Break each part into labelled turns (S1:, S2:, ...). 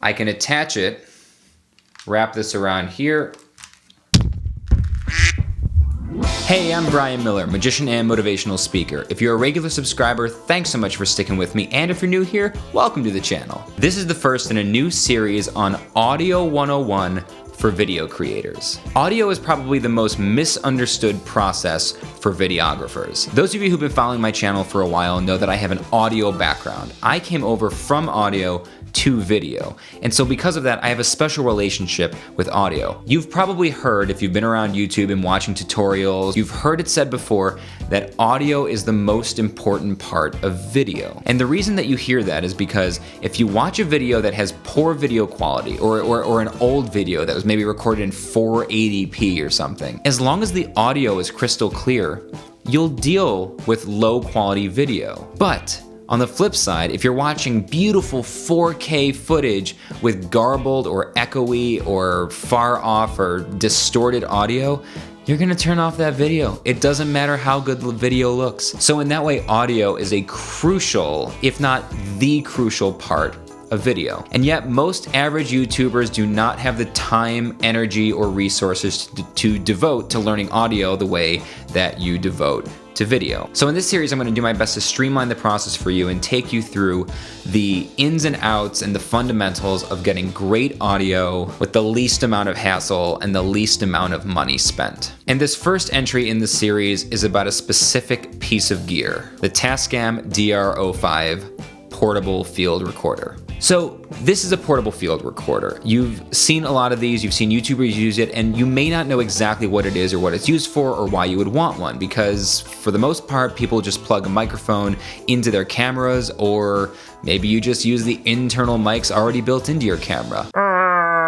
S1: I can attach it, wrap this around here. Hey, I'm Brian Miller, magician and motivational speaker. If you're a regular subscriber, thanks so much for sticking with me, and if you're new here, welcome to the channel. This is the first in a new series on Audio 101 for video creators. Audio is probably the most misunderstood process for videographers. Those of you who've been following my channel for a while know that I have an audio background. I came over from audio to video. And so because of that, I have a special relationship with audio. You've probably heard, if you've been around YouTube and watching tutorials, you've heard it said before that audio is the most important part of video. And the reason that you hear that is because if you watch a video that has poor video quality or an old video that was maybe recorded in 480p or something, as long as the audio is crystal clear, you'll deal with low quality video. But on the flip side, if you're watching beautiful 4K footage with garbled or echoey or far off or distorted audio, you're gonna turn off that video. It doesn't matter how good the video looks. So in that way, audio is a crucial, if not the crucial part of video. And yet most average YouTubers do not have the time, energy, or resources to devote to learning audio the way that you devote to video. So in this series, I'm going to do my best to streamline the process for you and take you through the ins and outs and the fundamentals of getting great audio with the least amount of hassle and the least amount of money spent. And this first entry in the series is about a specific piece of gear, the Tascam DR05 portable field recorder. So this is a portable field recorder. You've seen a lot of these, you've seen YouTubers use it, and you may not know exactly what it is or what it's used for or why you would want one, because for the most part, people just plug a microphone into their cameras, or maybe you just use the internal mics already built into your camera.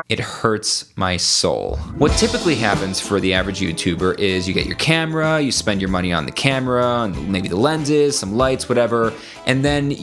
S1: It hurts my soul. What typically happens for the average YouTuber is you get your camera, you spend your money on the camera, and maybe the lenses, some lights, whatever, and then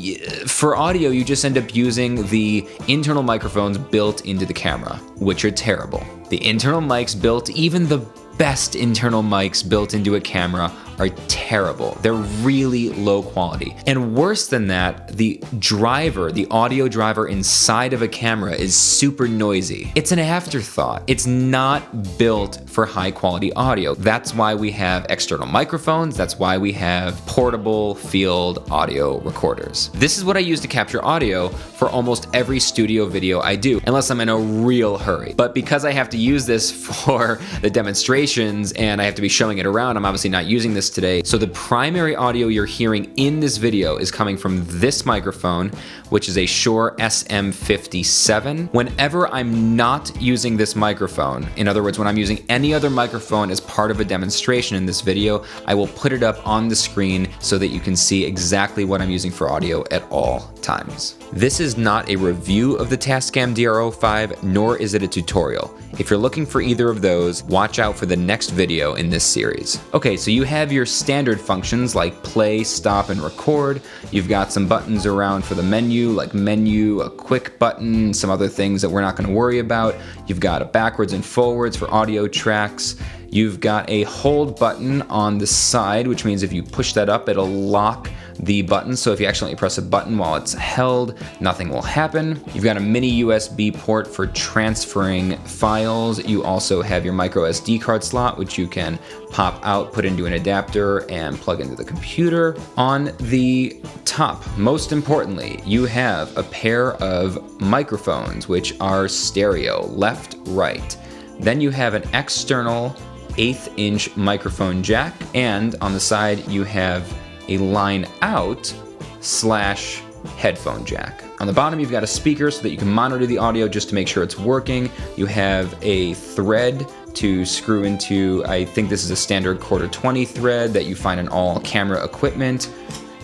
S1: for audio, you just end up using the internal microphones built into the camera, which are terrible. The internal mics built, even the best internal mics built into a camera, are terrible. They're really low quality. And worse than that, the driver, the audio driver inside of a camera is super noisy. It's an afterthought. It's not built for high quality audio. That's why we have external microphones. That's why we have portable field audio recorders. This is what I use to capture audio for almost every studio video I do, unless I'm in a real hurry. But because I have to use this for the demonstrations and I have to be showing it around, I'm obviously not using this today. So the primary audio you're hearing in this video is coming from this microphone, which is a Shure SM57. Whenever I'm not using this microphone, in other words, when I'm using any other microphone as part of a demonstration in this video, I will put it up on the screen so that you can see exactly what I'm using for audio at all times. This is not a review of the Tascam DR05, nor is it a tutorial. If you're looking for either of those, watch out for the next video in this series. Okay, so you have your standard functions like play, stop, and record. You've got some buttons around for the menu, like menu, a quick button, some other things that we're not going to worry about. You've got a backwards and forwards for audio tracks. You've got a hold button on the side, which means if you push that up, it'll lock the button. So if you accidentally press a button while it's held, nothing will happen. You've got a mini USB port for transferring files. You also have your micro SD card slot, which you can pop out, put into an adapter, and plug into the computer. On the top, most importantly, you have a pair of microphones, which are stereo, left, right. Then you have an external 1/8 inch microphone jack, and on the side you have a line out / headphone jack. On the bottom you've got a speaker so that you can monitor the audio just to make sure it's working. You have a thread to screw into, I think this is a standard 1/4-20 thread that you find in all camera equipment,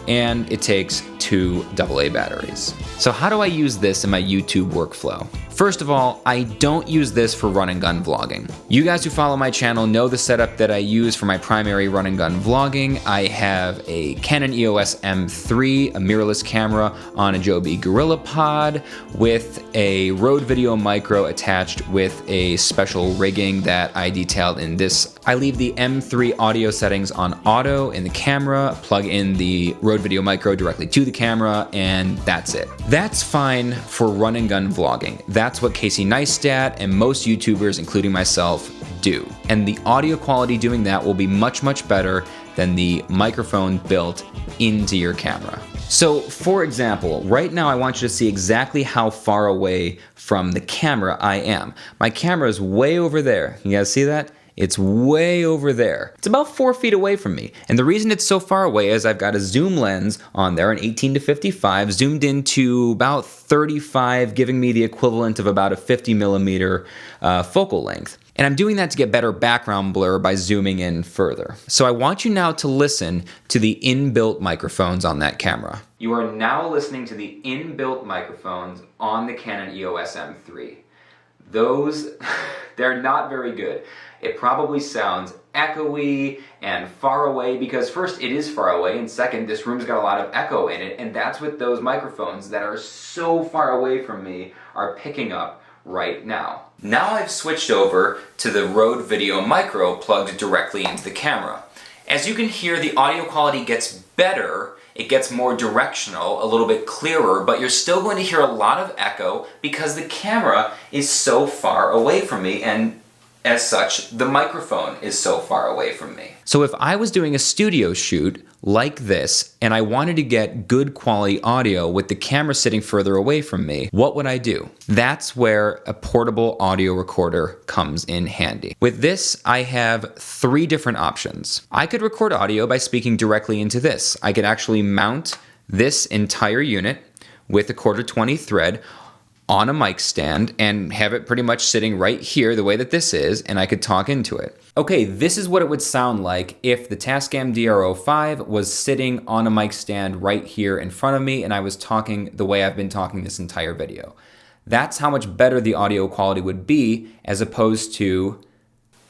S1: and it takes 2 AA batteries. So how do I use this in my YouTube workflow? First of all, I don't use this for run and gun vlogging. You guys who follow my channel know the setup that I use for my primary run and gun vlogging. I have a Canon EOS M3, a mirrorless camera on a Joby GorillaPod with a Rode VideoMicro attached with a special rigging that I detailed in this. I leave the M3 audio settings on auto in the camera, plug in the Rode VideoMicro directly to the camera, and that's it. That's fine for run and gun vlogging. That's what Casey Neistat and most YouTubers, including myself, do. And the audio quality doing that will be much, much better than the microphone built into your camera. So for example, right now I want you to see exactly how far away from the camera I am. My camera is way over there. You guys see that? It's way over there. It's about 4 feet away from me. And the reason it's so far away is I've got a zoom lens on there, an 18-55, zoomed into about 35, giving me the equivalent of about a 50mm focal length. And I'm doing that to get better background blur by zooming in further. So I want you now to listen to the inbuilt microphones on that camera. You are now listening to the inbuilt microphones on the Canon EOS M3. Those, they're not very good. It probably sounds echoey and far away because first, it is far away, and second, this room's got a lot of echo in it, and that's what those microphones that are so far away from me are picking up right now. Now I've switched over to the Rode VideoMicro plugged directly into the camera. As you can hear, the audio quality gets better. It gets more directional, a little bit clearer, but you're still going to hear a lot of echo because the camera is so far away from me, and as such, the microphone is so far away from me. So if I was doing a studio shoot like this, and I wanted to get good quality audio with the camera sitting further away from me, what would I do? That's where a portable audio recorder comes in handy. With this, I have 3 different options. I could record audio by speaking directly into this. I could actually mount this entire unit with a 1/4-20 thread on a mic stand and have it pretty much sitting right here the way that this is, and I could talk into it. Okay, this is what it would sound like if the Tascam DR05 was sitting on a mic stand right here in front of me and I was talking the way I've been talking this entire video. That's how much better the audio quality would be as opposed to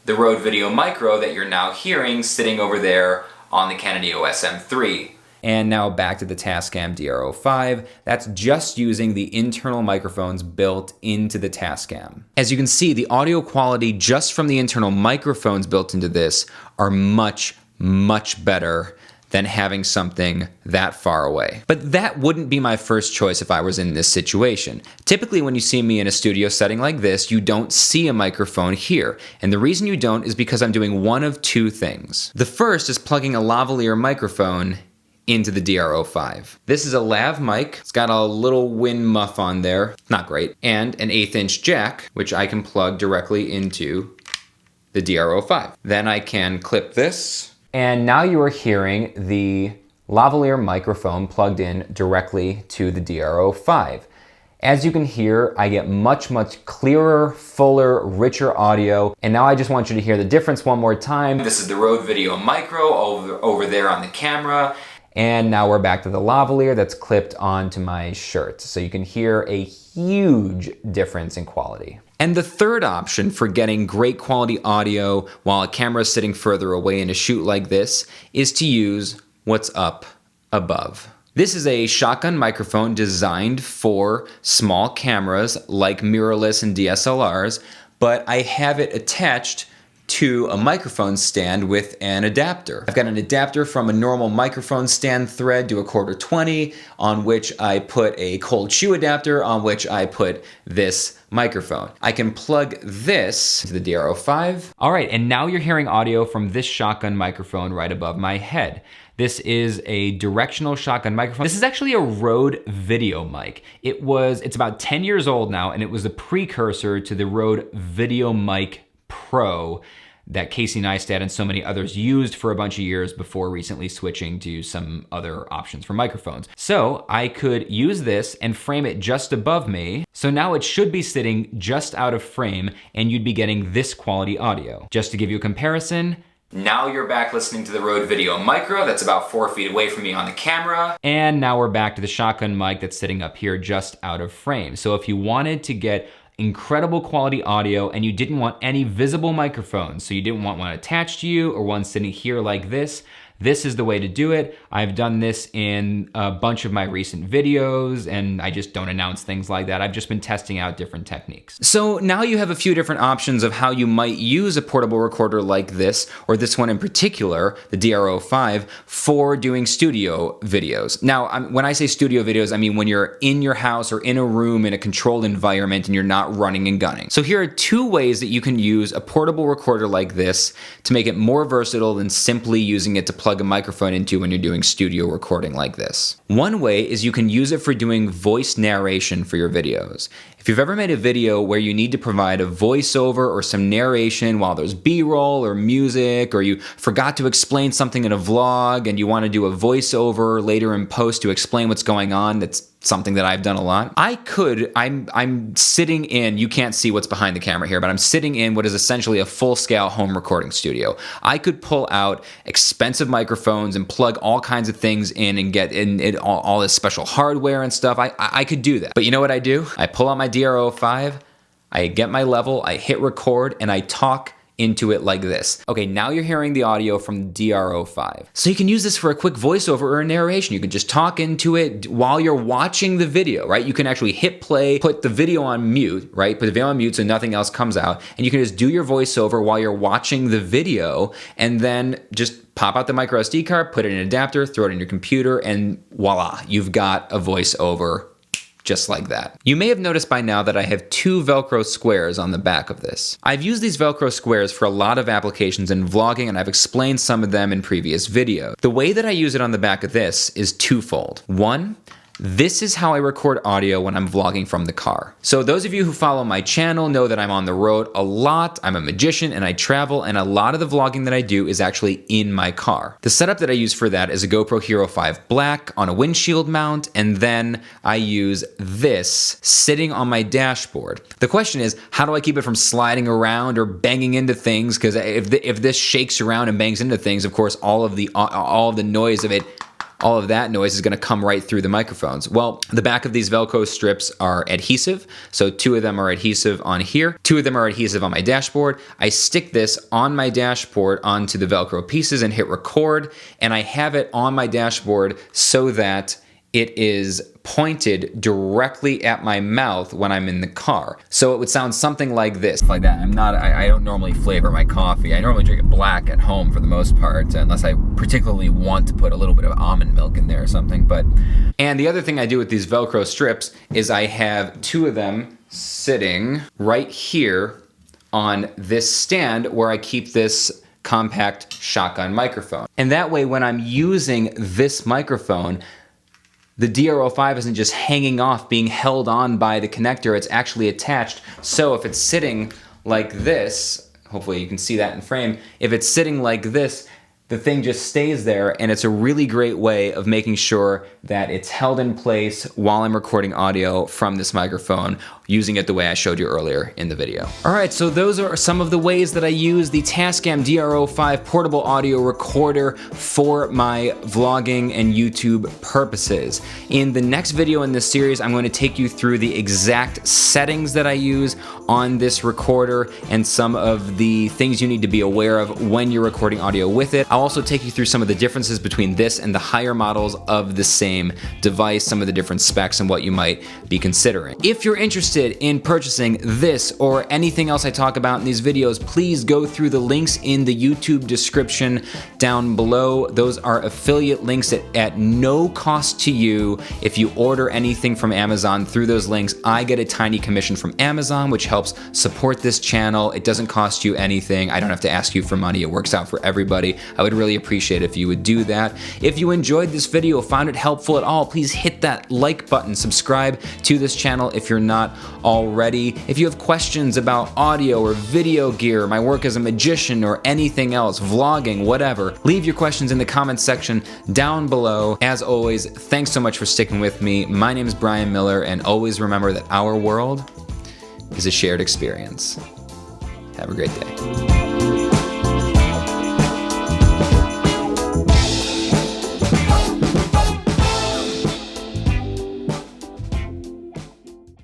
S1: the Rode VideoMicro that you're now hearing sitting over there on the Canon EOS M3. And now back to the Tascam DR05. That's just using the internal microphones built into the Tascam. As you can see, the audio quality just from the internal microphones built into this are much, much better than having something that far away. But that wouldn't be my first choice if I was in this situation. Typically when you see me in a studio setting like this, you don't see a microphone here. And the reason you don't is because I'm doing one of 2 things. The first is plugging a lavalier microphone into the DR05. This is a lav mic. It's got a little wind muff on there, not great, and an 1/8" jack, which I can plug directly into the DR05. Then I can clip this, and now you are hearing the lavalier microphone plugged in directly to the DR05. As you can hear, I get much, much clearer, fuller, richer audio. And now I just want you to hear the difference one more time. This is the Rode VideoMicro over there on the camera. And now we're back to the lavalier that's clipped onto my shirt. So you can hear a huge difference in quality. And the third option for getting great quality audio while a camera is sitting further away in a shoot like this is to use what's up above. This is a shotgun microphone designed for small cameras like mirrorless and DSLRs, but I have it attached to a microphone stand with an adapter. I've got an adapter from a normal microphone stand thread to a 1/4-20 on which I put a cold shoe adapter on which I put this microphone. I can plug this to the DR05. All right, and now you're hearing audio from this shotgun microphone right above my head. This is a directional shotgun microphone. This is actually a Rode VideoMic. It's about 10 years old now, and it was a precursor to the Rode VideoMic Pro that Casey Neistat and so many others used for a bunch of years before recently switching to some other options for microphones. So I could use this and frame it just above me. So now it should be sitting just out of frame and you'd be getting this quality audio. Just to give you a comparison, now you're back listening to the Rode VideoMicro that's about 4 feet away from me on the camera. And now we're back to the shotgun mic that's sitting up here just out of frame. So if you wanted to get incredible quality audio and you didn't want any visible microphones, so you didn't want one attached to you or one sitting here like this, this is the way to do it. I've done this in a bunch of my recent videos, and I just don't announce things like that. I've just been testing out different techniques. So now you have a few different options of how you might use a portable recorder like this, or this one in particular, the DR05, for doing studio videos. Now, when I say studio videos, I mean when you're in your house or in a room in a controlled environment and you're not running and gunning. So here are two ways that you can use a portable recorder like this to make it more versatile than simply using it to plug a microphone into when you're doing studio recording like this. One way is you can use it for doing voice narration for your videos. If you've ever made a video where you need to provide a voiceover or some narration while there's B-roll or music, or you forgot to explain something in a vlog and you want to do a voiceover later in post to explain what's going on, that's something that I've done a lot. I'm sitting in, you can't see what's behind the camera here, but I'm sitting in what is essentially a full-scale home recording studio. I could pull out expensive microphones and plug all kinds of things in and get in all this special hardware and stuff. I could do that. But you know what I do? I pull out my DR05, I get my level, I hit record, and I talk into it like this. Okay, now you're hearing the audio from the DR05. So you can use this for a quick voiceover or a narration. You can just talk into it while you're watching the video, right? You can actually hit play, put the video on mute, right? Put the video on mute so nothing else comes out, and you can just do your voiceover while you're watching the video, and then just pop out the micro SD card, put it in an adapter, throw it in your computer, and voila, you've got a voiceover just like that. You may have noticed by now that I have two Velcro squares on the back of this. I've used these Velcro squares for a lot of applications in vlogging, and I've explained some of them in previous videos. The way that I use it on the back of this is twofold. One, this is how I record audio when I'm vlogging from the car. So those of you who follow my channel know that I'm on the road a lot. I'm a magician and I travel, and a lot of the vlogging that I do is actually in my car. The setup that I use for that is a GoPro Hero 5 Black on a windshield mount, and then I use this sitting on my dashboard. The question is, how do I keep it from sliding around or banging into things? Because if this shakes around and bangs into things, of course, all of the noise of it, all of that noise is going to come right through the microphones. Well, the back of these Velcro strips are adhesive. So two of them are adhesive on here. Two of them are adhesive on my dashboard. I stick this on my dashboard onto the Velcro pieces and hit record. And I have it on my dashboard so that it is pointed directly at my mouth when I'm in the car. So it would sound something like this. Like that. I don't normally flavor my coffee. I normally drink it black at home for the most part, unless I particularly want to put a little bit of almond milk in there or something. And the other thing I do with these Velcro strips is I have two of them sitting right here on this stand where I keep this compact shotgun microphone. And that way, when I'm using this microphone, the DR05 isn't just hanging off, being held on by the connector, it's actually attached. So if it's sitting like this, hopefully you can see that in frame, if it's sitting like this, the thing just stays there, and it's a really great way of making sure that it's held in place while I'm recording audio from this microphone, using it the way I showed you earlier in the video. All right, so those are some of the ways that I use the Tascam DR05 portable audio recorder for my vlogging and YouTube purposes. In the next video in this series, I'm going to take you through the exact settings that I use on this recorder and some of the things you need to be aware of when you're recording audio with it. I'll also take you through some of the differences between this and the higher models of the same device, some of the different specs and what you might be considering. If you're interested in purchasing this or anything else I talk about in these videos, please go through the links in the YouTube description down below. Those are affiliate links at no cost to you. If you order anything from Amazon through those links, I get a tiny commission from Amazon, which helps support this channel. It doesn't cost you anything. I don't have to ask you for money. It works out for everybody. I would really appreciate it if you would do that. If you enjoyed this video, found it helpful at all, please hit that like button, subscribe to this channel if you're not already. If you have questions about audio or video gear, my work as a magician, or anything else, vlogging, whatever, leave your questions in the comments section down below. As always, thanks so much for sticking with me. My name is Brian Miller, and always remember that our world is a shared experience. Have a great day.